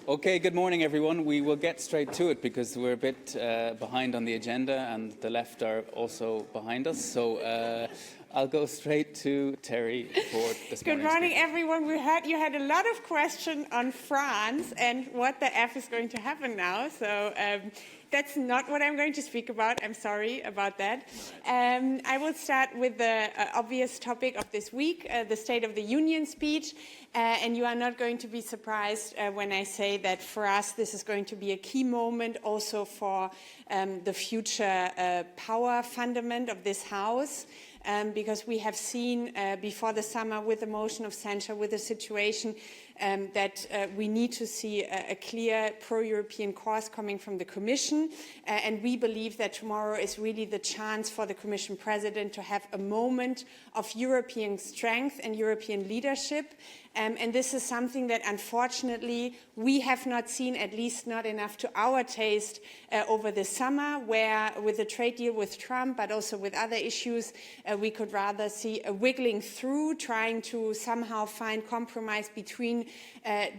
Okay, good morning, everyone. We will get straight to it because we're a bit behind on the agenda and the left are also behind us. So I'll go straight to Terry for this morning. Good morning, everyone. We heard you had a lot of questions on France and what the F is going to happen now. So that's not what I'm going to speak about. I'm sorry about that. I will start with the obvious topic of this week, the State of the Union speech. And you are not going to be surprised when I say that for us this is going to be a key moment also for the future power fundament of this House. Because we have seen before the summer with the motion of censure, with the situation that we need to see a clear pro-European course coming from the Commission. And we believe that tomorrow is really the chance for the Commission President to have a moment of European strength and European leadership. And this is something that, unfortunately, we have not seen, at least not enough to our taste, over the summer, where with the trade deal with Trump, but also with other issues, we could rather see a wiggling through, trying to somehow find compromise between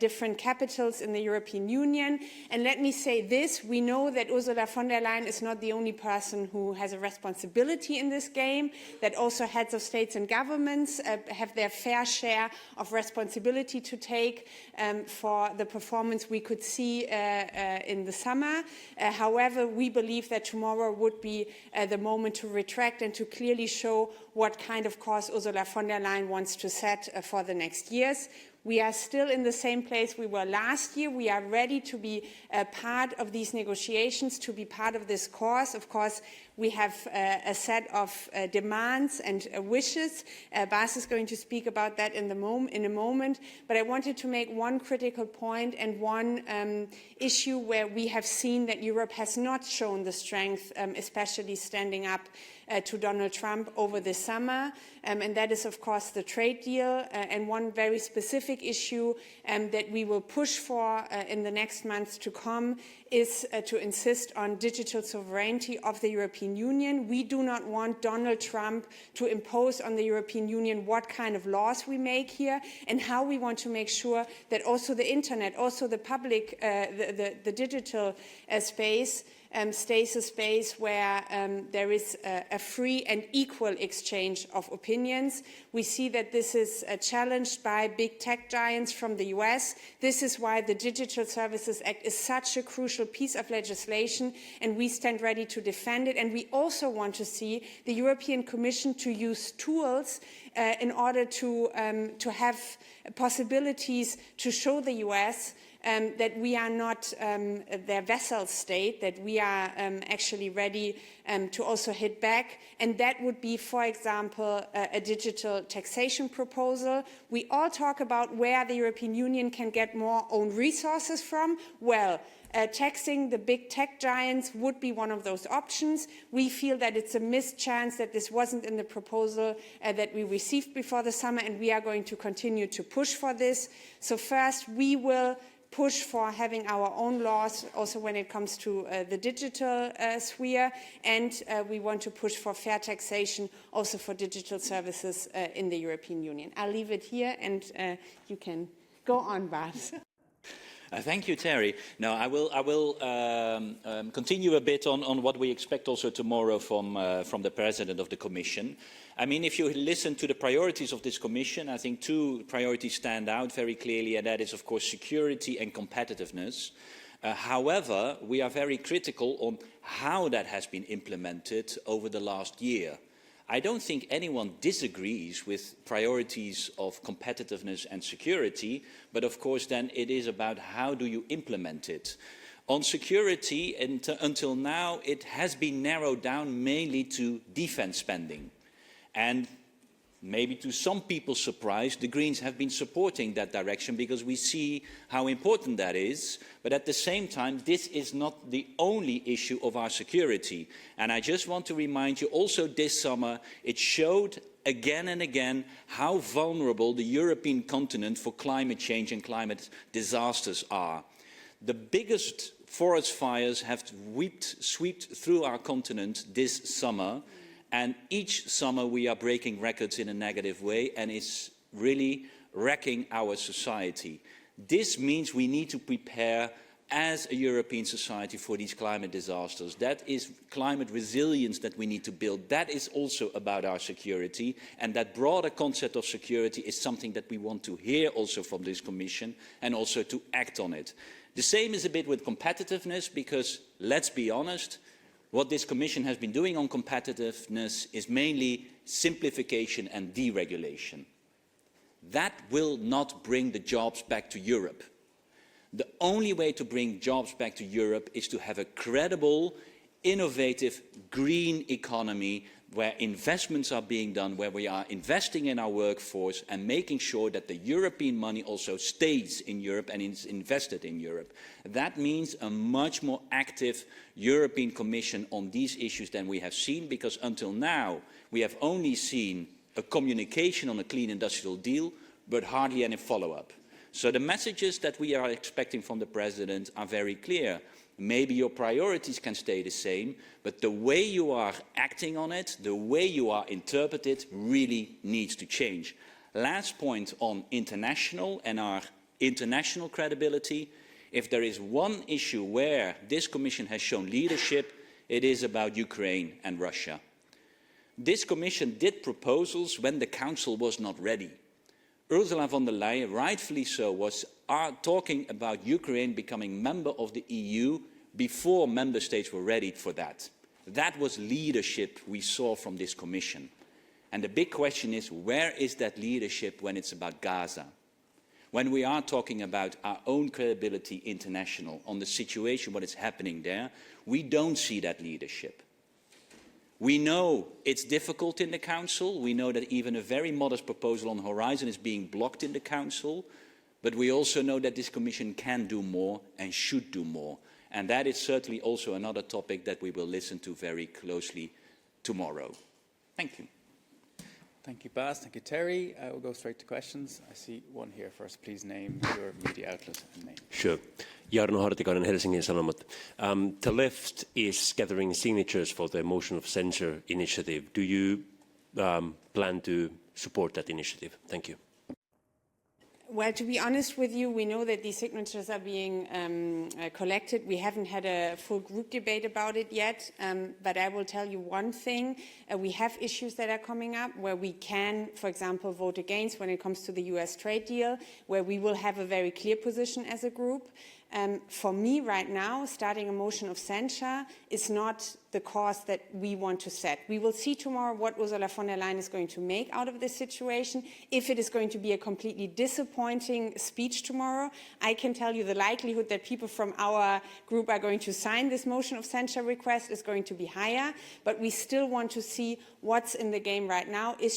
different capitals in the European Union. And let me say this, we know that Ursula von der Leyen is not the only person who has a responsibility in this game, that also heads of states and governments have their fair share of responsibility to take for the performance we could see in the summer. However, we believe that tomorrow would be the moment to retract and to clearly show what kind of course Ursula von der Leyen wants to set for the next years. We are still in the same place we were last year. We are ready to be part of these negotiations, to be part of this course. Of course, we have a set of demands and wishes. Bas is going to speak about that in a moment. But I wanted to make one critical point and one issue where we have seen that Europe has not shown the strength, especially standing up to Donald Trump over the summer. And that is, of course, the trade deal. And one very specific issue that we will push for in the next months to come is to insist on digital sovereignty of the European Union. We do not want Donald Trump to impose on the European Union what kind of laws we make here and how we want to make sure that also the internet, also the public, the digital space stays a space where there is a free and equal exchange of opinions. We see that this is challenged by big tech giants from the US. This is why the Digital Services Act is such a crucial piece of legislation, and we stand ready to defend it. And we also want to see the European Commission to use tools in order to have possibilities to show the US that we are not their vassal state, that we are actually ready to also hit back. And that would be, for example, a digital taxation proposal. We all talk about where the European Union can get more own resources from. Well, taxing the big tech giants would be one of those options. We feel that it's a missed chance that this wasn't in the proposal that we received before the summer, and we are going to continue to push for this. So first, we will push for having our own laws also when it comes to the digital sphere, and we want to push for fair taxation also for digital services in the European Union. I'll leave it here and you can go on, Bas. Thank you, Terry. Now, I will continue a bit on what we expect also tomorrow from the President of the Commission. I mean, if you listen to the priorities of this Commission, I think two priorities stand out very clearly, and that is, of course, security and competitiveness. However, we are very critical on how that has been implemented over the last year. I don't think anyone disagrees with priorities of competitiveness and security, but of course then it is about how do you implement it. On security, until now, it has been narrowed down mainly to defense spending. And maybe to some people's surprise, the Greens have been supporting that direction because we see how important that is. But at the same time, this is not the only issue of our security. And I just want to remind you also this summer, it showed again and again how vulnerable the European continent for climate change and climate disasters are. The biggest forest fires have swept through our continent this summer. And each summer we are breaking records in a negative way, and it's really wrecking our society. This means we need to prepare as a European society for these climate disasters. That is climate resilience that we need to build. That is also about our security, and that broader concept of security is something that we want to hear also from this Commission and also to act on it. The same is a bit with competitiveness, because let's be honest, what this Commission has been doing on competitiveness is mainly simplification and deregulation. That will not bring the jobs back to Europe. The only way to bring jobs back to Europe is to have a credible, innovative, green economy where investments are being done, where we are investing in our workforce and making sure that the European money also stays in Europe and is invested in Europe. That means a much more active European Commission on these issues than we have seen, because until now we have only seen a communication on a clean industrial deal, but hardly any follow-up. So the messages that we are expecting from the President are very clear. Maybe your priorities can stay the same, but the way you are acting on it, the way you are interpreting it, really needs to change. Last point on international and our international credibility. If there is one issue where this Commission has shown leadership, it is about Ukraine and Russia. This Commission did proposals when the Council was not ready. Ursula von der Leyen, rightfully so, was talking about Ukraine becoming member of the EU before member states were ready for that. That was leadership we saw from this Commission. And the big question is, where is that leadership when it's about Gaza? When we are talking about our own credibility international on the situation, what is happening there, we don't see that leadership. We know it's difficult in the Council. We know that even a very modest proposal on Horizon is being blocked in the Council. But we also know that this Commission can do more and should do more. And that is certainly also another topic that we will listen to very closely tomorrow. Thank you. Thank you, Bas. Thank you, Terry. We'll go straight to questions. I see one here first. Please name your media outlet and name. Sure. Jarno Hartikainen, Helsingin Sanomat. The left is gathering signatures for the motion of censure initiative. Do you plan to support that initiative? Thank you. Well, to be honest with you, we know that these signatures are being collected. We haven't had a full group debate about it yet, but I will tell you one thing. We have issues that are coming up where we can, for example, vote against when it comes to the US trade deal, where we will have a very clear position as a group. For me right now, starting a motion of censure is not the course that we want to set. We will see tomorrow what Ursula von der Leyen is going to make out of this situation. If it is going to be a completely disappointing speech tomorrow, I can tell you the likelihood that people from our group are going to sign this motion of censure request is going to be higher, but we still want to see what's in the game right now. Has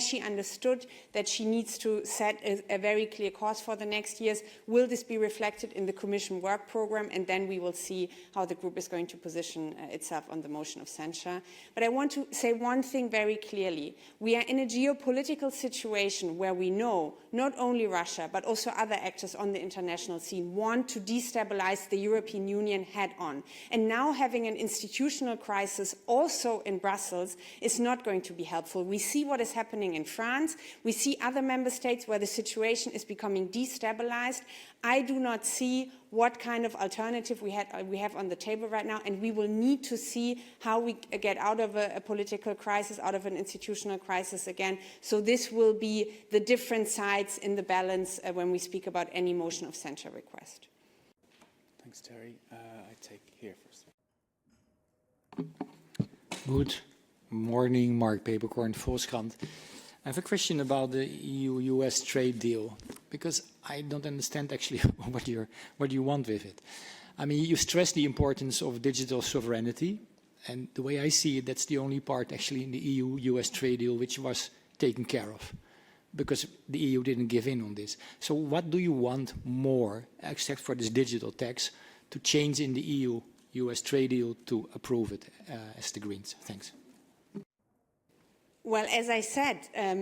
she understood that she needs to set a very clear course for the next years? Will this be reflected in the Commission work program? And then we will see how the group is going to position itself on the motion of censure. But I want to say one thing very clearly. We are in a geopolitical situation where we know not only Russia, but also other actors on the international scene want to destabilize the European Union head-on. And now having an institutional crisis also in Brussels is not going to be helpful. We see what is happening in France. We see other member states where the situation is becoming destabilized. I do not see what kind of alternative we have on the table right now, and we will need to see how we get out of a political crisis, out of an institutional crisis again. So this will be the different sides in the balance when we speak about any motion of censure request. Thanks, Terry. I take here first. Good morning, Mark Peperkorn, Volkskrant. I have a question about the EU-US trade deal, because I don't understand actually what you want with it. I mean, you stress the importance of digital sovereignty, and the way I see it, that's the only part actually in the EU-US trade deal which was taken care of, because the EU didn't give in on this. So what do you want more, except for this digital tax, to change in the EU-US trade deal to approve it as the Greens? Thanks. Well, as I said,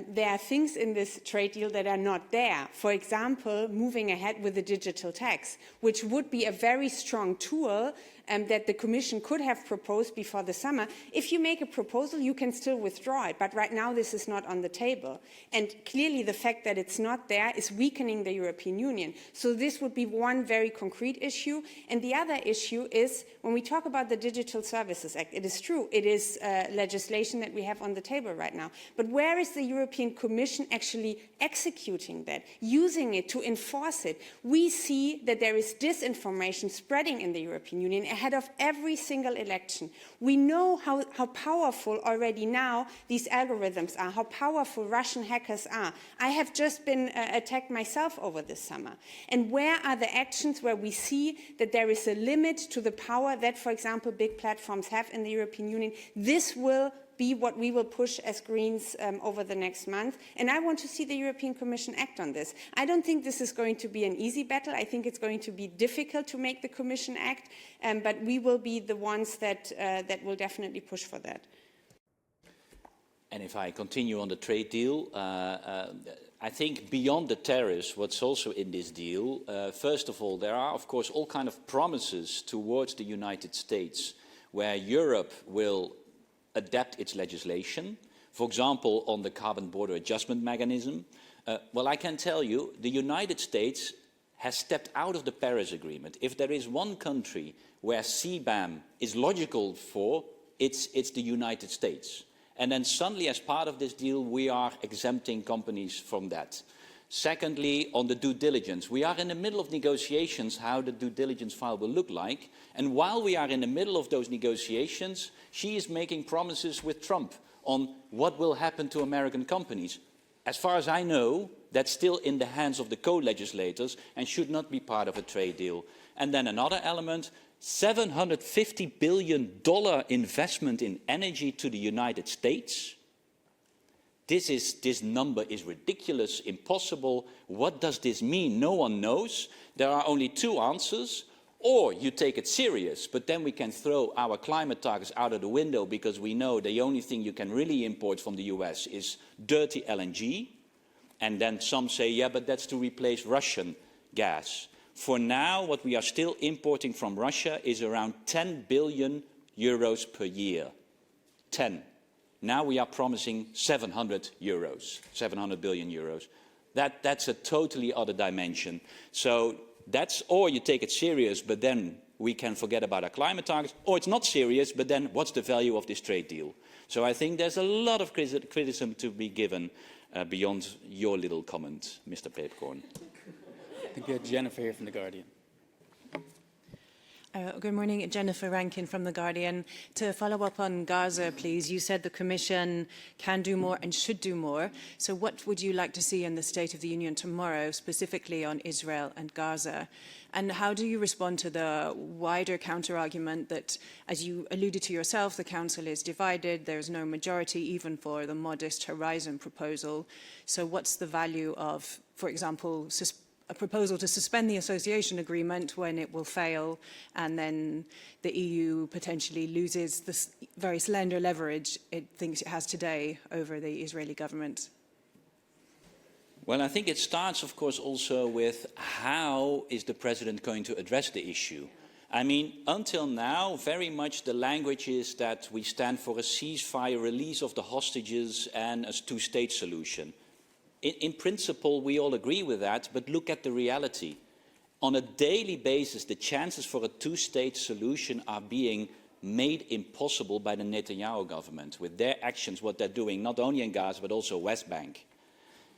there are things in this trade deal that are not there. For example, moving ahead with the digital tax, which would be a very strong tool that the Commission could have proposed before the summer. If you make a proposal, you can still withdraw it, but right now this is not on the table. And clearly the fact that it's not there is weakening the European Union. So this would be one very concrete issue. And the other issue is, when we talk about the Digital Services Act, it is true, it is legislation that we have on the table right now. But where is the European Commission actually executing that, using it to enforce it? We see that there is disinformation spreading in the European Union ahead of every single election. We know how powerful already now these algorithms are, how powerful Russian hackers are. I have just been attacked myself over this summer. And where are the actions where we see that there is a limit to the power that, for example, big platforms have in the European Union? This will be what we will push as Greens over the next month. And I want to see the European Commission act on this. I don't think this is going to be an easy battle. I think it's going to be difficult to make the Commission act, but we will be the ones that will definitely push for that. And if I continue on the trade deal, I think beyond the tariffs, what's also in this deal, first of all, there are, of course, all kinds of promises towards the United States where Europe will adapt its legislation, for example, on the carbon border adjustment mechanism. Well, I can tell you, the United States has stepped out of the Paris Agreement. If there is one country where CBAM is logical for, it's the United States. And then suddenly, as part of this deal, we are exempting companies from that. Secondly, on the due diligence, we are in the middle of negotiations how the due diligence file will look like. And while we are in the middle of those negotiations, she is making promises with Trump on what will happen to American companies. As far as I know, that's still in the hands of the co-legislators and should not be part of a trade deal. And then another element, $750 billion investment in energy to the United States. This number is ridiculous, impossible. What does this mean? No one knows. There are only two answers. Or you take it serious, but then we can throw our climate targets out of the window because we know the only thing you can really import from the US is dirty LNG. And then some say, yeah, but that's to replace Russian gas. For now, what we are still importing from Russia is around 10 billion euros per year. 10. Now we are promising 700 billion euros. That's a totally other dimension. So that's, or you take it serious, but then we can forget about our climate targets, or it's not serious, but then what's the value of this trade deal? So I think there's a lot of criticism to be given beyond your little comment, Mr. Peepcorn. I think we have Jennifer here from The Guardian. Good morning, Jennifer Rankin from The Guardian. To follow up on Gaza, please, you said the Commission can do more and should do more. So what would you like to see in the State of the Union tomorrow, specifically on Israel and Gaza? And how do you respond to the wider counter-argument that, as you alluded to yourself, the Council is divided, there's no majority even for the modest Horizon proposal. So what's the value of, for example, a proposal to suspend the association agreement when it will fail, and then the EU potentially loses the very slender leverage it thinks it has today over the Israeli government? Well, I think it starts, of course, also with how is the president going to address the issue? I mean, until now, very much the language is that we stand for a ceasefire, release of the hostages, and a two-state solution. In principle, we all agree with that, but look at the reality. On a daily basis, the chances for a two-state solution are being made impossible by the Netanyahu government with their actions, what they're doing, not only in Gaza, but also West Bank.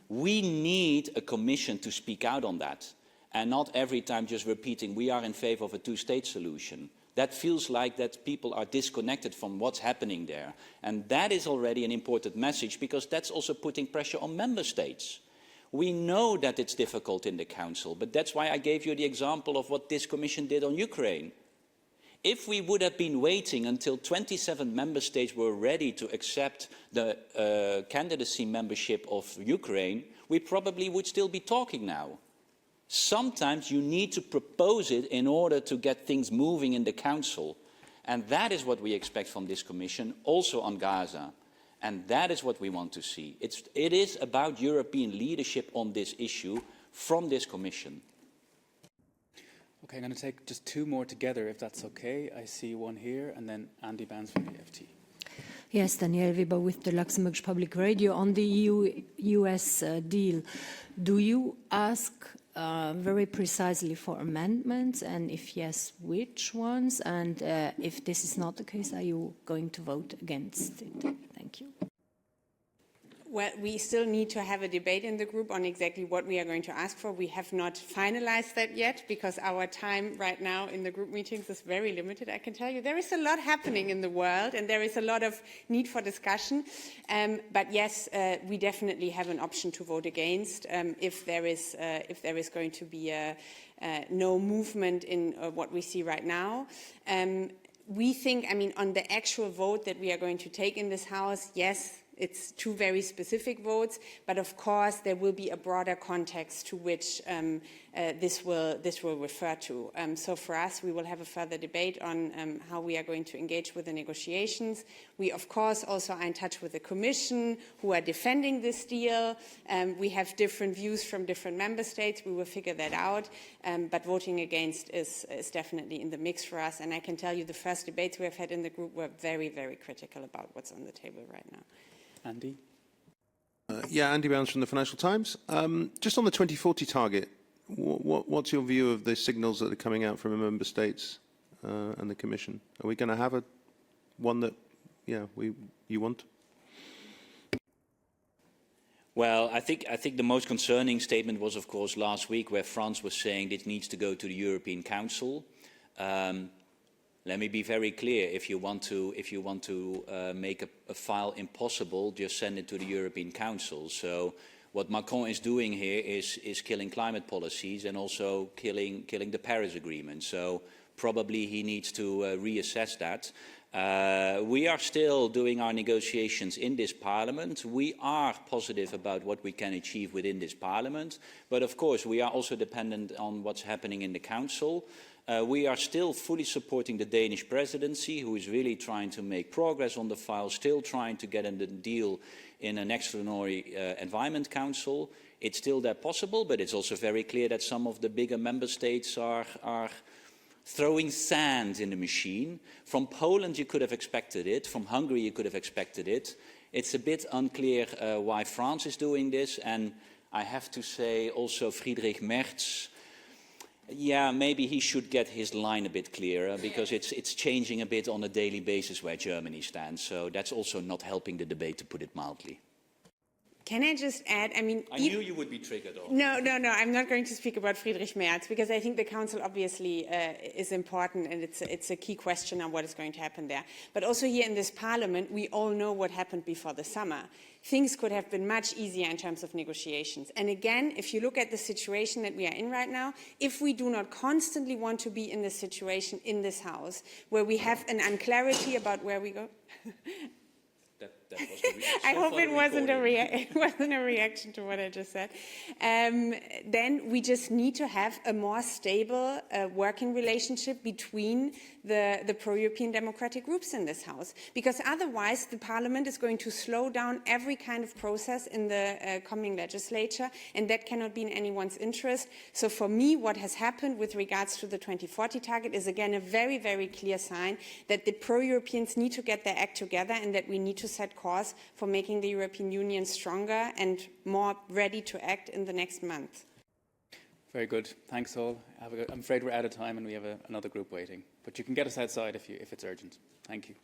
We need a commission to speak out on that, and not every time just repeating, we are in favor of a two-state solution. That feels like that people are disconnected from what's happening there. And that is already an important message, because that's also putting pressure on member states. We know that it's difficult in the Council, but that's why I gave you the example of what this Commission did on Ukraine. If we would have been waiting until 27 member states were ready to accept the candidacy membership of Ukraine, we probably would still be talking now. Sometimes you need to propose it in order to get things moving in the Council. And that is what we expect from this Commission, also on Gaza. And that is what we want to see. It is about European leadership on this issue from this Commission. Okay, I'm going to take just two more together, if that's okay. I see one here, and then Andy Bans from the EFT. Yes, Danielle Weber with the Luxembourg Public Radio. On the EU-US deal, do you ask very precisely for amendments, and if yes, which ones? And if this is not the case, are you going to vote against it? Thank you. Well, we still need to have a debate in the group on exactly what we are going to ask for. We have not finalized that yet because our time right now in the group meetings is very limited, I can tell you. There is a lot happening in the world and there is a lot of need for discussion. But yes, we definitely have an option to vote against if there is going to be no movement in what we see right now. We think, I mean, on the actual vote that we are going to take in this House, yes, it's two very specific votes, but of course there will be a broader context to which this will refer to. So for us, we will have a further debate on how we are going to engage with the negotiations. We, of course, also are in touch with the Commission, who are defending this deal. We have different views from different member states. We will figure that out. But voting against is definitely in the mix for us. And I can tell you the first debates we have had in the group were very, very critical about what's on the table right now. Andy? Yeah, Andy Bounds from the Financial Times. Just on the 2040 target, what's your view of the signals that are coming out from the member states and the Commission? Are we going to have one that, you want? Well, I think the most concerning statement was, of course, last week, where France was saying it needs to go to the European Council. Let me be very clear. If you want to make a file impossible, just send it to the European Council. So what Macron is doing here is killing climate policies and also killing the Paris Agreement. So probably he needs to reassess that. We are still doing our negotiations in this Parliament. We are positive about what we can achieve within this Parliament. But of course, we are also dependent on what's happening in the Council. We are still fully supporting the Danish presidency, who is really trying to make progress on the file, still trying to get a deal in an extraordinary Environment Council. It's still that possible, but it's also very clear that some of the bigger member states are throwing sand in the machine. From Poland, you could have expected it. From Hungary, you could have expected it. It's a bit unclear why France is doing this. And I have to say also Friedrich Merz, yeah, maybe he should get his line a bit clearer, because it's changing a bit on a daily basis where Germany stands. So that's also not helping the debate, to put it mildly. Can I just add, I mean... I knew you would be triggered on. No, I'm not going to speak about Friedrich Merz, because I think the Council obviously is important, and it's a key question on what is going to happen there. But also here in this Parliament, we all know what happened before the summer. Things could have been much easier in terms of negotiations. And again, if you look at the situation that we are in right now, if we do not constantly want to be in this situation in this House, where we have an unclarity about where we go... That was I hope it wasn't a reaction to what I just said. Then we just need to have a more stable working relationship between the pro-European democratic groups in this House. Because otherwise the Parliament is going to slow down every kind of process in the coming legislature, and that cannot be in anyone's interest. So for me, what has happened with regards to the 2040 target is again a very, very clear sign that the pro-Europeans need to get their act together, and that we need to set course for making the European Union stronger and more ready to act in the next month. Very good. Thanks all. I'm afraid we're out of time and we have another group waiting. But you can get us outside if it's urgent. Thank you.